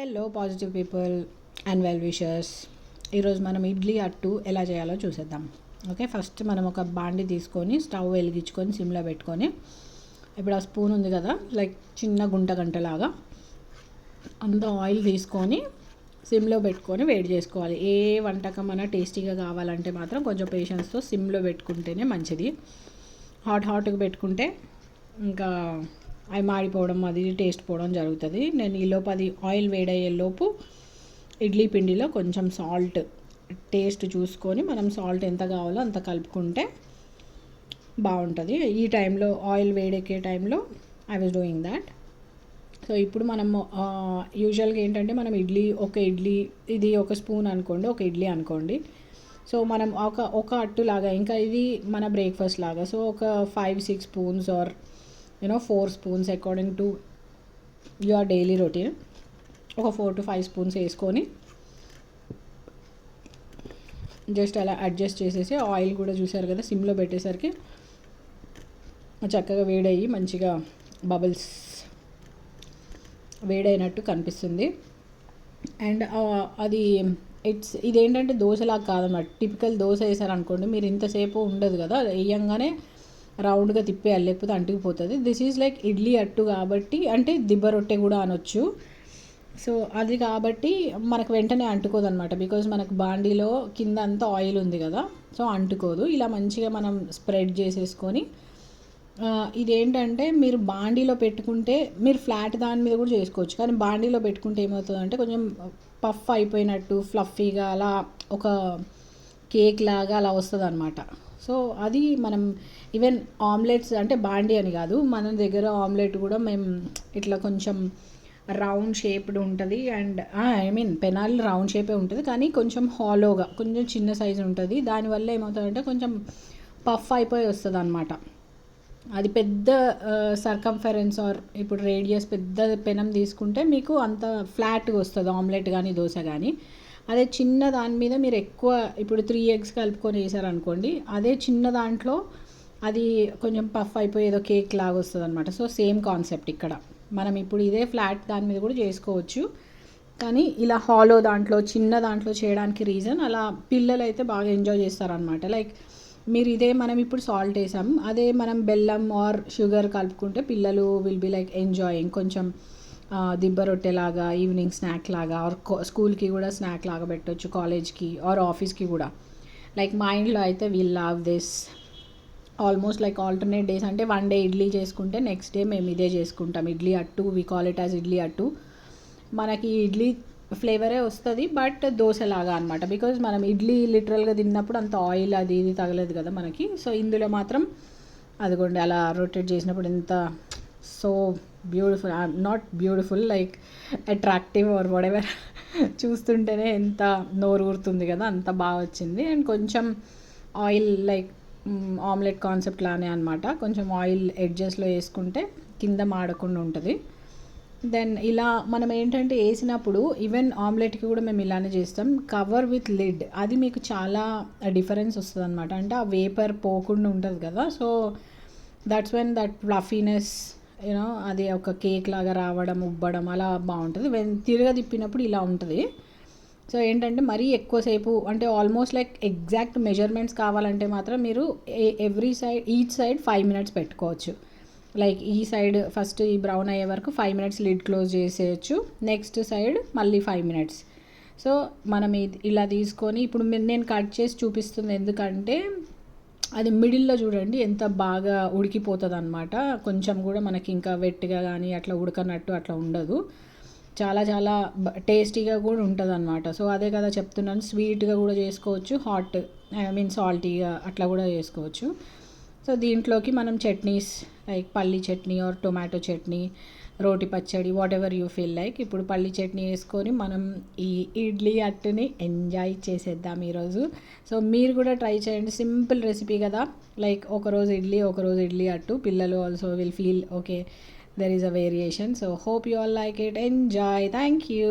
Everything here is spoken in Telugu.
Hello positive people and well wishers. ఈరోజు మనం ఇడ్లీ అట్టు ఎలా చేయాలో చూసేద్దాం. ఓకే, ఫస్ట్ మనం ఒక బాండి తీసుకొని స్టవ్ వెలిగించుకొని సిమ్లో పెట్టుకొని, ఇప్పుడు ఆ స్పూన్ ఉంది కదా, లైక్ చిన్న గంటలాగా అంత ఆయిల్ తీసుకొని సిమ్లో పెట్టుకొని వేడి చేసుకోవాలి. ఏ వంటకం మన టేస్టీగా కావాలంటే మాత్రం కొంచెం పేషెన్స్తో సిమ్లో పెట్టుకుంటేనే మంచిది. హాట్గా పెట్టుకుంటే ఇంకా అవి మాడిపోవడం, అది టేస్ట్ పోవడం జరుగుతుంది. నేను ఈలోపు అది ఆయిల్ వేడయ్యేలోపు ఇడ్లీ పిండిలో కొంచెం సాల్ట్ టేస్ట్ చూసుకొని మనం సాల్ట్ ఎంత కావాలో అంత కలుపుకుంటే బాగుంటుంది. ఈ టైంలో ఆయిల్ వేడెక్కే టైంలో I was doing that. So ఇప్పుడు మనం యూజువల్గా ఏంటంటే మనం ఒక ఇడ్లీ ఇది ఒక స్పూన్ అనుకోండి, ఒక ఇడ్లీ అనుకోండి. సో మనం ఒక అట్టులాగా, ఇంకా ఇది మన బ్రేక్ఫాస్ట్ లాగా. సో ఒక 5-6 spoons or 4 spoons according to your daily routine. ఒక 4 to 5 స్పూన్స్ వేసుకొని జస్ట్ అలా అడ్జస్ట్ చేసేసి, ఆయిల్ కూడా చూసారు కదా సిమ్లో పెట్టేసరికి చక్కగా వేడయ్యి మంచిగా బబుల్స్ వేడైనట్టు కనిపిస్తుంది. అండ్ అది ఇదేంటంటే దోశలాగా కాదన్నమాట. టిపికల్ దోశ వేసారనుకోండి, మీరు ఇంతసేపు ఉండదు కదా, వేయంగానే రౌండ్గా తిప్పేయాలి, లేకపోతే అంటుకుపోతుంది. దిస్ ఈజ్ లైక్ ఇడ్లీ అట్టు కాబట్టి, అంటే దిబ్బ రొట్టె కూడా అనొచ్చు. సో అది కాబట్టి మనకు వెంటనే అంటుకోదు అనమాట, బికాజ్ మనకు బాండీలో కింద అంతా ఆయిల్ ఉంది కదా, సో అంటుకోదు. ఇలా మంచిగా మనం స్ప్రెడ్ చేసేసుకొని, ఇదేంటంటే మీరు బాండీలో పెట్టుకుంటే మీరు ఫ్లాట్ దాని మీద కూడా చేసుకోవచ్చు, కానీ బాండీలో పెట్టుకుంటే ఏమవుతుందంటే కొంచెం పఫ్ అయిపోయినట్టు ఫ్లఫీగా అలా ఒక కేక్ లాగా అలా వస్తుంది అనమాట. సో అది మనం ఈవెన్ ఆమ్లెట్స్ అంటే బాండీ అని కాదు, మన దగ్గర ఆమ్లెట్ కూడా మేము ఇట్లా కొంచెం రౌండ్ షేప్డ్ ఉంటుంది. అండ్ పెనాల్ రౌండ్ షేపే ఉంటుంది, కానీ కొంచెం హాలోగా కొంచెం చిన్న సైజు ఉంటుంది. దానివల్ల ఏమవుతుందంటే కొంచెం పఫ్ అయిపోయి వస్తుంది అనమాట. అది పెద్ద సర్కంఫరెన్స్ ఆర్ ఇప్పుడు రేడియస్ పెద్ద పెనం తీసుకుంటే మీకు అంత ఫ్లాట్గా వస్తుంది ఆమ్లెట్ కానీ దోశ కానీ. అదే చిన్న దాని మీద మీరు ఎక్కువ ఇప్పుడు 3 eggs కలుపుకొని వేసారనుకోండి, అదే చిన్న దాంట్లో అది కొంచెం పఫ్ అయిపోయి ఏదో కేక్ లాగా వస్తుంది అనమాట. సో సేమ్ కాన్సెప్ట్ ఇక్కడ మనం ఇప్పుడు ఇదే ఫ్లాట్ దాని మీద కూడా చేసుకోవచ్చు, కానీ ఇలా హాలో దాంట్లో చిన్న దాంట్లో చేయడానికి రీజన్ అలా పిల్లలు అయితే బాగా ఎంజాయ్ చేస్తారనమాట. లైక్ మీరు ఇదే మనం ఇప్పుడు సాల్ట్ వేసాం, అదే మనం బెల్లం ఆర్ షుగర్ కలుపుకుంటే పిల్లలు విల్ బి లైక్ ఎంజాయింగ్, కొంచెం దిబ్బ రొట్టెలాగా ఈవినింగ్ స్నాక్ లాగా, ఆర్ స్కూల్కి కూడా స్నాక్ లాగా పెట్టవచ్చు, కాలేజ్కి ఆర్ ఆఫీస్కి కూడా. లైక్ మా ఇంట్లో అయితే we'll love this almost like alternate days. అంటే 1 day ఇడ్లీ చేసుకుంటే నెక్స్ట్ డే మేము ఇదే చేసుకుంటాం, idli attu. We call it as idli attu. మనకి ఇడ్లీ ఫ్లేవరే వస్తుంది, బట్ దోశలాగా అనమాట, బికాజ్ మనం ఇడ్లీ లిటరల్గా తిన్నప్పుడు అంత ఆయిల్ అది ఇది తగలేదు కదా మనకి. సో ఇందులో మాత్రం అదిగోండి అలా రొటేట్ చేసినప్పుడు ఎంత so beautiful, not beautiful like attractive or whatever, చూస్తుంటేనే ఎంత నోరు ఊరుతుంది కదా, అంత బాగా వచ్చింది. అండ్ కొంచెం ఆయిల్ లైక్ ఆమ్లెట్ కాన్సెప్ట్ లానే అనమాట, కొంచెం ఆయిల్ ఎడ్జెస్లో వేసుకుంటే కింద మాడకుండా ఉంటుంది. దెన్ ఇలా మనం ఏంటంటే వేసినప్పుడు ఈవెన్ ఆమ్లెట్కి కూడా మేము ఇలానే చేస్తాం, కవర్ విత్ లిడ్. అది మీకు చాలా డిఫరెన్స్ వస్తుంది అనమాట, అంటే ఆ వేపర్ పోకుండా ఉంటుంది కదా. So that's when that fluffiness అది ఒక కేక్ లాగా రావడం, ఉబ్బడం అలా బాగుంటుంది. తిరగ తిప్పినప్పుడు ఇలా ఉంటుంది. సో ఏంటంటే మరీ ఎక్కువసేపు అంటే ఆల్మోస్ట్ లైక్ ఎగ్జాక్ట్ మెజర్మెంట్స్ కావాలంటే మాత్రం మీరు ఈచ్ సైడ్ 5 minutes పెట్టుకోవచ్చు. లైక్ ఈ సైడ్ ఫస్ట్ ఈ బ్రౌన్ అయ్యే వరకు 5 minutes లిడ్ క్లోజ్ చేసేయచ్చు, నెక్స్ట్ సైడ్ మళ్ళీ 5 minutes. సో మనం ఇలా తీసుకొని ఇప్పుడు నేను కట్ చేసి చూపిస్తుంది ఎందుకంటే అది మిడిల్లో చూడండి ఎంత బాగా ఉడికిపోతుంది అనమాట. కొంచెం కూడా మనకి ఇంకా వెట్టిగా కానీ అట్లా ఉడకనట్టు అట్లా ఉండదు, చాలా చాలా టేస్టీగా కూడా ఉంటుంది అనమాట. సో అదే కదా చెప్తున్నాను, స్వీట్గా కూడా చేసుకోవచ్చు, సాల్టీగా అట్లా కూడా చేసుకోవచ్చు. సో దీంట్లోకి మనం చట్నీస్ లైక్ పల్లీ చట్నీ ఆర్ టొమాటో చట్నీ, రోటి పచ్చడి, what ever you feel like. ఇప్పుడు పల్లీ చట్నీ వేసుకొని మనం ఈ ఇడ్లీ అట్టుని ఎంజాయ్ చేసేద్దాం ఈరోజు. సో మీరు కూడా ట్రై చేయండి, సింపుల్ రెసిపీ కదా. లైక్ ఒకరోజు ఇడ్లీ అట్టు, పిల్లలు also will feel okay there is a variation. So hope you all like it. Enjoy. Thank you.